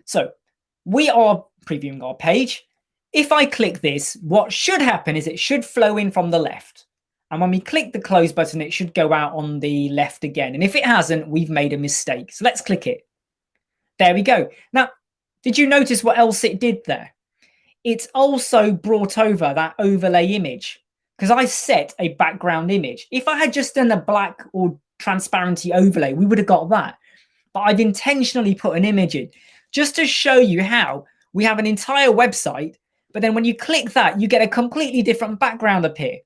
So we are previewing our page. if I click this, what should happen is it should flow in from the left. And when we click the close button, it should go out on the left again. And if it hasn't, we've made a mistake. So let's click it. There we go. Now, did you notice what else it did there? It's also brought over that overlay image because I set a background image. If I had just done a black or transparency overlay, we would have got that. But I've intentionally put an image in just to show you how we have an entire website, but then when you click that, you get a completely different background appear.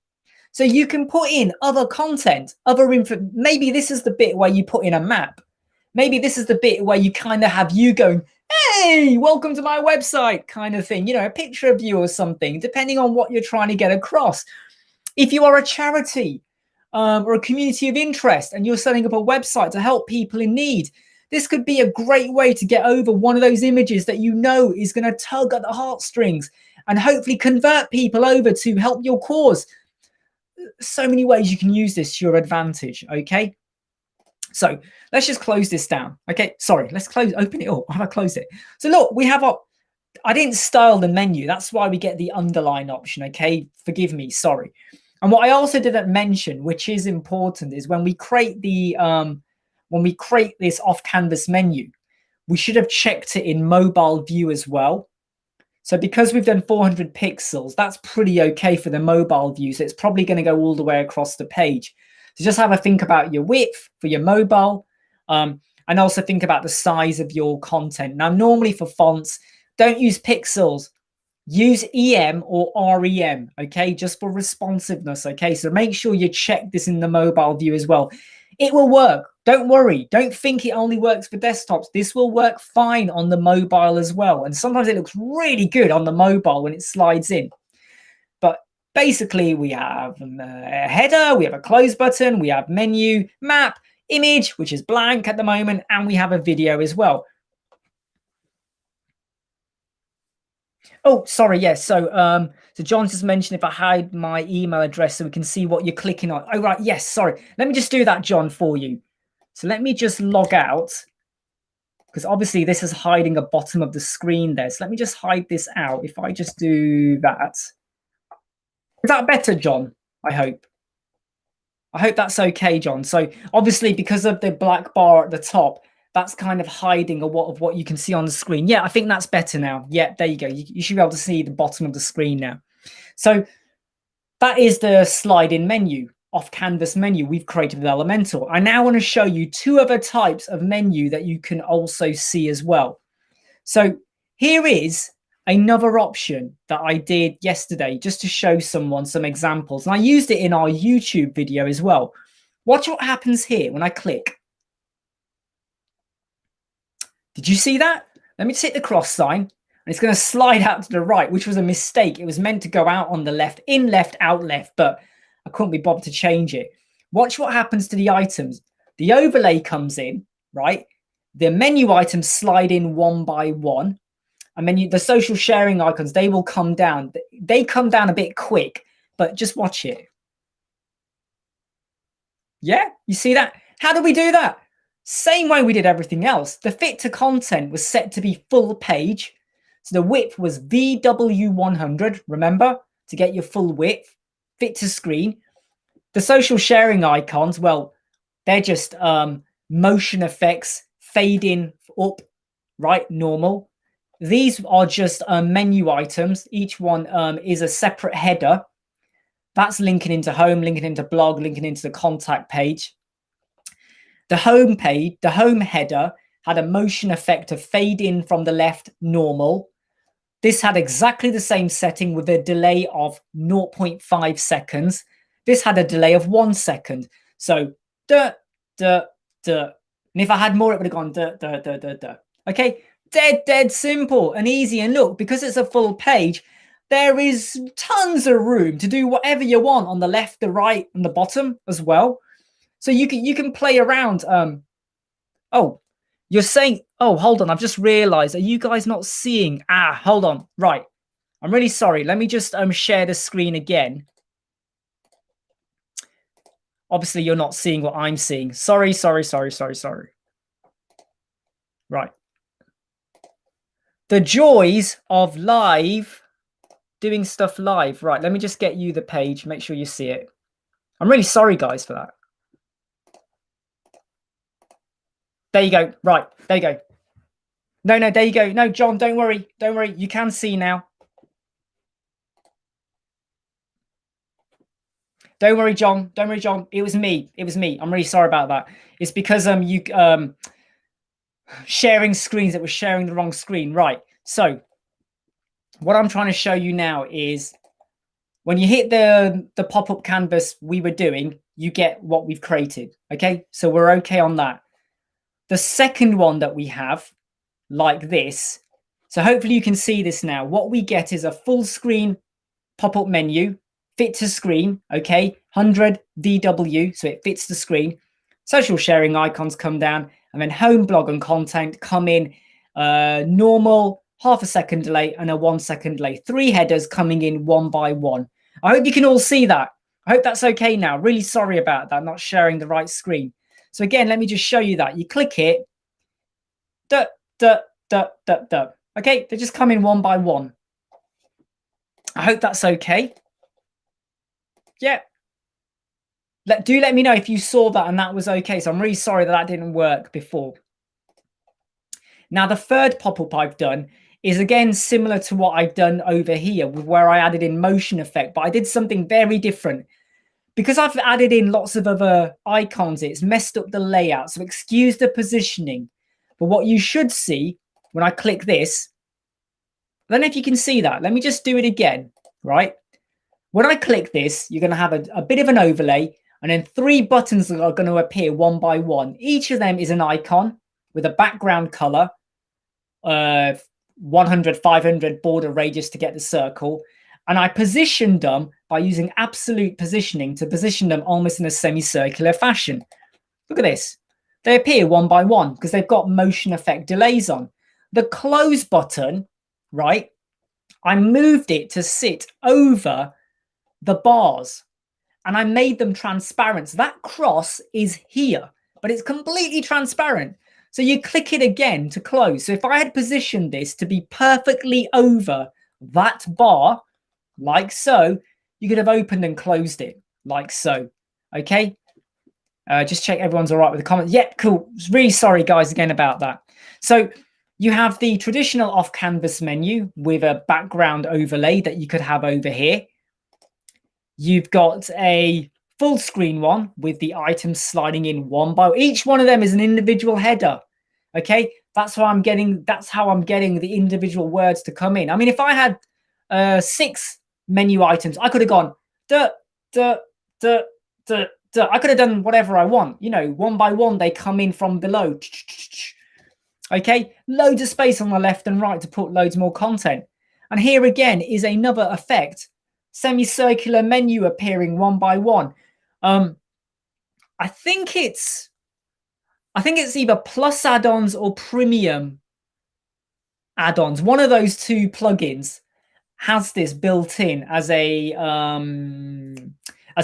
So you can put in other content, other info. Maybe this is the bit where you put in a map. Maybe this is the bit where you kind of have you going, hey, welcome to my website kind of thing, you know, a picture of you or something, depending on what you're trying to get across. If you are a charity or a community of interest and you're setting up a website to help people in need, this could be a great way to get over one of those images that you know is going to tug at the heartstrings and hopefully convert people over to help your cause. So many ways you can use this to your advantage, okay? So let's just close this down. Okay, sorry, let's open it up. How about close it? So look, we have I didn't style the menu. That's why we get the underline option, okay? Forgive me, sorry. And what I also didn't mention, which is important, is when we create this off canvas menu, we should have checked it in mobile view as well. So because we've done 400 pixels, that's pretty okay for the mobile view. So it's probably going to go all the way across the page. So just have a think about your width for your mobile, and also think about the size of your content. Now, normally for fonts, don't use pixels. Use EM or REM, okay, just for responsiveness, okay? So make sure you check this in the mobile view as well. It will work. Don't worry. Don't think it only works for desktops. This will work fine on the mobile as well. And sometimes it looks really good on the mobile when it slides in. But basically, we have a header, we have a close button, we have menu, map, image, which is blank at the moment, and we have a video as well. Oh, sorry, yes. So John just mentioned if I hide my email address so we can see what you're clicking on. Oh, right, yes, sorry. Let me just do that, John, for you. So let me just log out, because obviously this is hiding the bottom of the screen there. So let me just hide this out. If I just do that. Is that better, John? I hope. I hope that's okay, John. So obviously because of the black bar at the top, that's kind of hiding a lot of what you can see on the screen. Yeah, I think that's better now. Yeah, there you go. You should be able to see the bottom of the screen now. So that is the slide-in menu, off-canvas menu we've created with Elementor. I now want to show you two other types of menu that you can also see as well. So here is another option that I did yesterday just to show someone some examples. And I used it in our YouTube video as well. Watch what happens here when I click. Did you see that? Let me just hit the cross sign and it's going to slide out to the right, which was a mistake. It was meant to go out on the left, in left, out left, but I couldn't be bothered to change it. Watch what happens to the items. The overlay comes in, right? The menu items slide in one by one. And then the social sharing icons, they will come down. They come down a bit quick, but just watch it. Yeah, you see that? How do we do that? Same way we did everything else. The fit to content was set to be full page. So the width was VW100, remember, to get your full width. Fit to screen. The social sharing icons, well, they're just motion effects, fading up, right, normal. These are just menu items. Each one is a separate header. That's linking into home, linking into blog, linking into the contact page. The home page, the home header had a motion effect of fade in from the left, normal. This had exactly the same setting with a delay of 0.5 seconds. This had a delay of 1 second. So, duh, duh, duh. And if I had more, it would have gone duh, duh, duh, duh, duh. Okay, dead simple and easy. And look, because it's a full page, there is tons of room to do whatever you want on the left, the right, and the bottom as well. So you can play around. Oh, you're saying, oh, hold on. I've just realized. Are you guys not seeing? Hold on. Right. I'm really sorry. Let me just share the screen again. Obviously, you're not seeing what I'm seeing. Sorry. Right. The joys of live doing stuff live. Right, let me just get you the page. Make sure you see it. I'm really sorry, guys, for that. There you go. Right, there you go. No, there you go. No, John, don't worry. Don't worry. You can see now. Don't worry, John. Don't worry, John. It was me. It was me. I'm really sorry about that. It's because you sharing screens, it was sharing the wrong screen. Right. So what I'm trying to show you now is when you hit the pop-up canvas we were doing, you get what we've created. Okay, so we're okay on that. The second one that we have, like this, so hopefully you can see this now. What we get is a full screen pop-up menu, fit to screen, okay, 100 VW, so it fits the screen. Social sharing icons come down, and then home, blog, and content come in normal, half a second delay, and a 1 second delay. 3 headers coming in one by one. I hope you can all see that. I hope that's okay now. Really sorry about that, not sharing the right screen. So again, let me just show you that. You click it. Okay, they just come in one by one. I hope that's okay. Yeah. Do let me know if you saw that and that was okay. So I'm really sorry that didn't work before. Now, the third pop-up I've done is again similar to what I've done over here with where I added in motion effect, but I did something very different. Because I've added in lots of other icons, it's messed up the layout. So excuse the positioning. But what you should see when I click this, I don't know if you can see that. Let me just do it again, right? When I click this, you're going to have a bit of an overlay, and then 3 buttons are going to appear one by one. Each of them is an icon with a background color, 100, 500 border radius to get the circle. And I positioned them by using absolute positioning to position them almost in a semicircular fashion. Look at this. They appear one by one because they've got motion effect delays on. The close button, right, I moved it to sit over the bars and I made them transparent. So that cross is here, but it's completely transparent. So you click it again to close. So if I had positioned this to be perfectly over that bar, like so, you could have opened and closed it like so. Okay, just check everyone's all right with the comments. Yep, cool. Really sorry, guys, again about that. So you have the traditional off canvas menu with a background overlay that you could have over here. You've got a full screen one with the items sliding in one by each one of them is an individual header. Okay, that's how I'm getting the individual words to come in. I mean, if I had 6 menu items, I could have gone I could have done whatever I want, you know, one by one they come in from below. Okay, loads of space on the left and right to put loads more content. And here again is another effect, semicircular menu appearing one by one. I think it's either plus add-ons or premium add-ons. One of those 2 plugins has this built in as a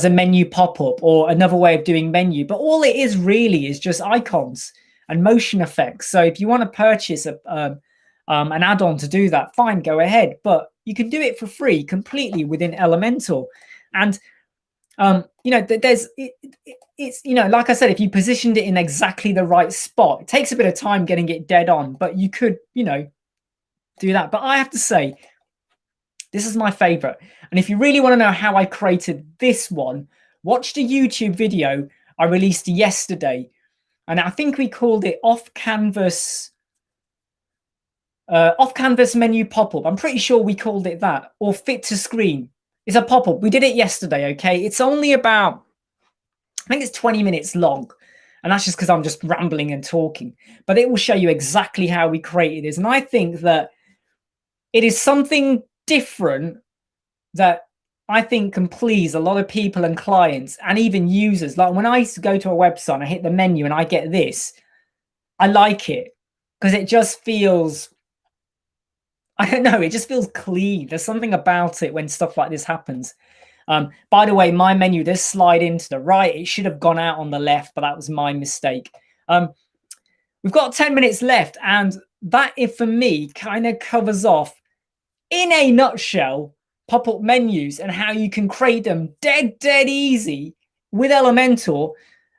menu pop-up or another way of doing menu, but all it is really is just icons and motion effects. So if you want to purchase an add-on to do that, fine, go ahead, but you can do it for free completely within Elementor. And you know, it's you know, like I said, if you positioned it in exactly the right spot, it takes a bit of time getting it dead on, but you could, you know, do that. But I have to say, this is my favorite. And if you really want to know how I created this one, watch the YouTube video I released yesterday. And I think we called it off canvas menu pop-up. I'm pretty sure we called it that, or fit to screen. It's a pop-up. We did it yesterday, okay? It's only about, I think it's 20 minutes long. And that's just because I'm just rambling and talking. But it will show you exactly how we created this. And I think that it is something different that I think can please a lot of people and clients and even users. Like when I used to go to a website and I hit the menu and I get this, I like it because it just feels, I don't know, it just feels clean. There's something about it when stuff like this happens. By the way, my menu does slide into the right. It should have gone out on the left, but that was my mistake. We've got 10 minutes left, and that, for me, kind of covers off, in a nutshell, pop-up menus and how you can create them dead easy with Elementor.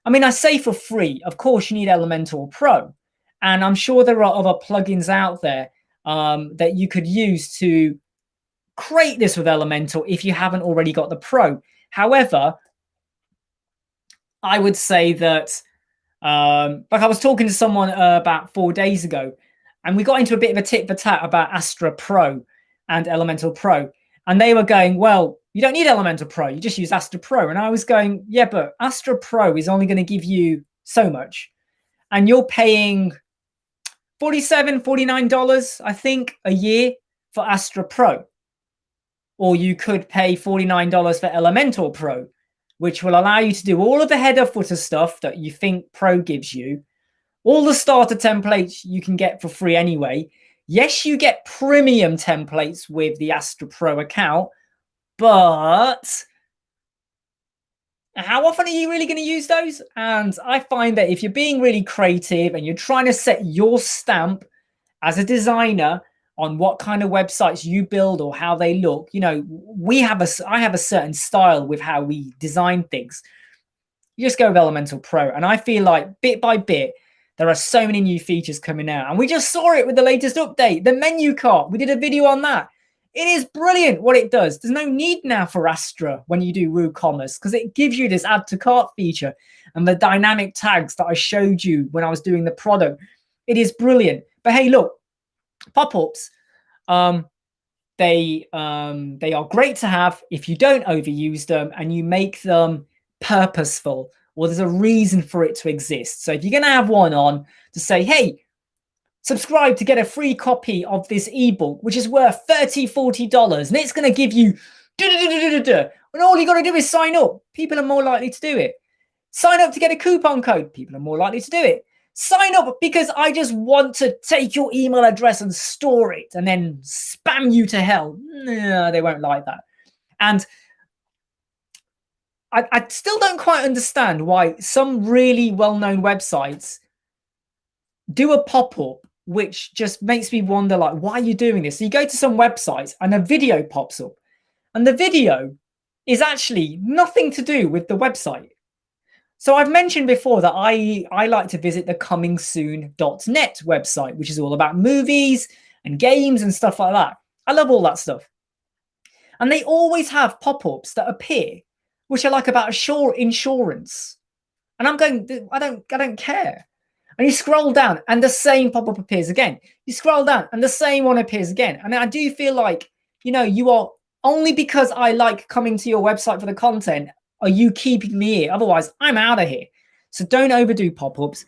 I mean, I say for free. Of course, you need Elementor Pro. And I'm sure there are other plugins out there that you could use to create this with Elementor if you haven't already got the Pro. However, I would say that, like I was talking to someone about 4 days ago, and we got into a bit of a tit for tat about Astra Pro and Elementor Pro. And they were going, well, you don't need Elementor Pro, you just use Astra Pro. And I was going, yeah, but Astra Pro is only going to give you so much. And you're paying $47, $49, I think, a year for Astra Pro. Or you could pay $49 for Elementor Pro, which will allow you to do all of the header footer stuff that you think Pro gives you. All the starter templates you can get for free anyway. Yes, you get premium templates with the Astra Pro account, but how often are you really going to use those? And I find that if you're being really creative and you're trying to set your stamp as a designer on what kind of websites you build or how they look, you know, I have a certain style with how we design things. You just go with Elementor Pro. And I feel like bit by bit, there are so many new features coming out. And we just saw it with the latest update, the menu cart. We did a video on that. It is brilliant what it does. There's no need now for Astra when you do WooCommerce because it gives you this add to cart feature and the dynamic tags that I showed you when I was doing the product. It is brilliant. But hey, look, Popups, they are great to have if you don't overuse them and you make them purposeful, or there's a reason for it to exist. So if you're going to have one on to say, hey, subscribe to get a free copy of this ebook, which is worth $30, $40, and it's going to give you and all you got to do is sign up. People are more likely to do it. Sign up to get a coupon code. People are more likely to do it. Sign up because I just want to take your email address and store it and then spam you to hell. No, they won't like that. And I still don't quite understand why some really well-known websites do a pop-up, which just makes me wonder, like, why are you doing this? So you go to some websites and a video pops up, and the video is actually nothing to do with the website. So I've mentioned before that I like to visit the comingsoon.net website, which is all about movies and games and stuff like that. I love all that stuff. And they always have pop-ups that appear, which are like about insurance. And I'm going, I don't care. And you scroll down and the same pop-up appears again. You scroll down and the same one appears again. And I do feel like, you know, you are only because I like coming to your website for the content are you keeping me here. Otherwise, I'm out of here. So don't overdo pop-ups.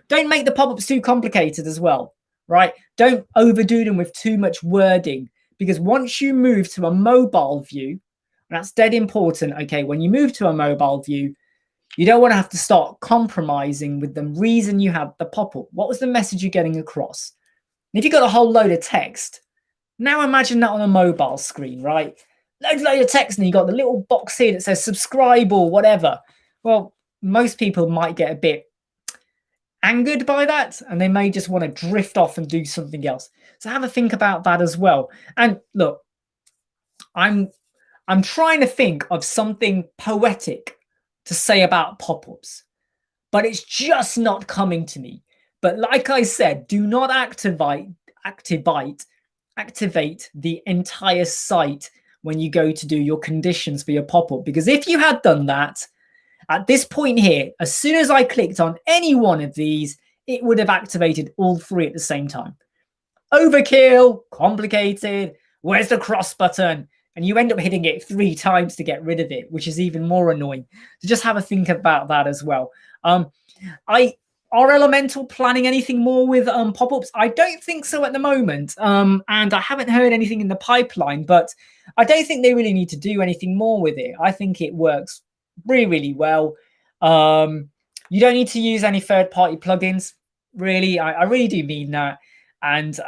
Don't make the pop-ups too complicated as well, right? Don't overdo them with too much wording, because once you move to a mobile view, and that's dead important, okay, when you move to a mobile view, you don't want to have to start compromising with the reason you had the pop-up. What was the message you're getting across? And if you've got a whole load of text, now imagine that on a mobile screen, right? Load of text, and you got the little box here that says subscribe or whatever. Well, most people might get a bit angered by that, and they may just want to drift off and do something else. So have a think about that as well. And look, I'm trying to think of something poetic to say about pop-ups, but it's just not coming to me. But like I said, do not activate the entire site when you go to do your conditions for your pop-up, because if you had done that at this point here, as soon as I clicked on any one of these, it would have activated all three at the same time. Overkill, complicated, where's the cross button? And you end up hitting it 3 times to get rid of it, which is even more annoying. So just have a think about that as well. Are Elementor planning anything more with pop-ups? I don't think so at the moment. And I haven't heard anything in the pipeline, but I don't think they really need to do anything more with it. I think it works really, really well. You don't need to use any third-party plugins, really. I really do mean that. And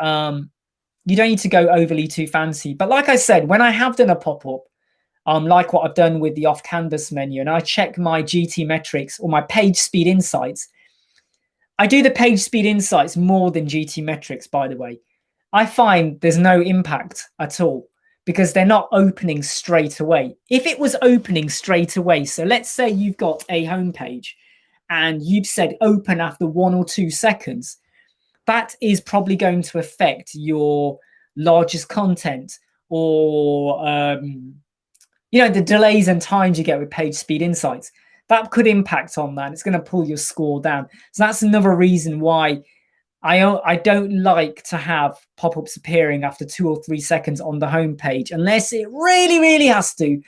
you don't need to go overly too fancy. But like I said, when I have done a pop-up, like what I've done with the off-canvas menu, and I check my GT metrics or my page speed insights, I do the page speed insights more than GT metrics, by the way. I find there's no impact at all, because they're not opening straight away. If it was opening straight away, so let's say you've got a home page and you've said open after 1 or 2 seconds, that is probably going to affect your largest content, or the delays and times you get with page speed insights. That could impact on that. It's going to pull your score down. So that's another reason why I don't like to have pop-ups appearing after 2 or 3 seconds on the home page, unless it really, really has to,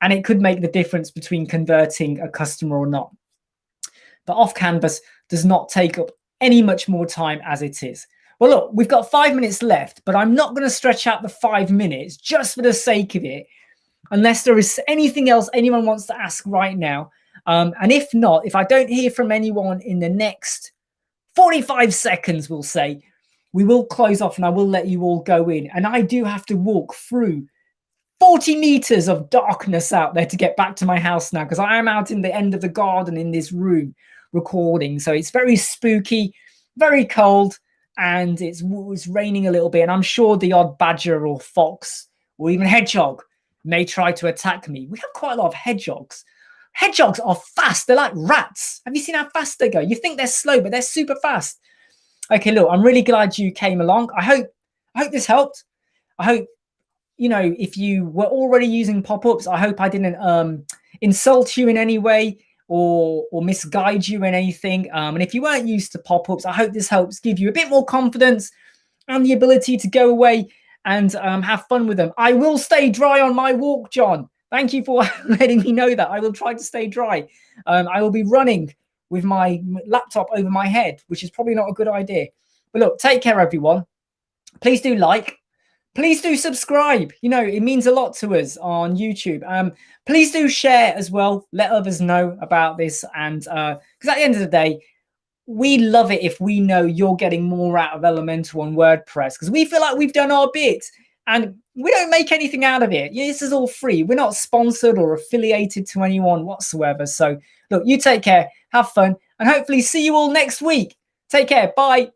and it could make the difference between converting a customer or not. But off canvas does not take up any much more time as it is. Well, look, we've got 5 minutes left, but I'm not going to stretch out the 5 minutes just for the sake of it, unless there is anything else anyone wants to ask right now. And if not, if I don't hear from anyone in the next 45 seconds, we'll say, we will close off and I will let you all go in. And I do have to walk through 40 meters of darkness out there to get back to my house now, because I am out in the end of the garden in this room recording. So it's very spooky, very cold, and it was raining a little bit. And I'm sure the odd badger or fox or even hedgehog may try to attack me. We have quite a lot of hedgehogs. Hedgehogs are fast. They're like rats. Have you seen how fast they go? You think they're slow, but they're super fast. Okay, look, I'm really glad you came along. I hope this helped. I hope, if you were already using pop-ups, I hope I didn't insult you in any way or misguide you in anything. And if you weren't used to pop-ups, I hope this helps give you a bit more confidence and the ability to go away and have fun with them. I will stay dry on my walk, John. Thank you for letting me know that. I will try to stay dry. I will be running with my laptop over my head, which is probably not a good idea. But look, take care, everyone. Please do like. Please do subscribe. It means a lot to us on YouTube. Please do share as well. Let others know about this. And because at the end of the day, we love it if we know you're getting more out of Elementor on WordPress, because we feel like we've done our bit. And we don't make anything out of it. This is all free. We're not sponsored or affiliated to anyone whatsoever. So, look, you take care, have fun, and hopefully see you all next week. Take care. Bye.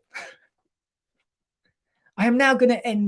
I am now going to end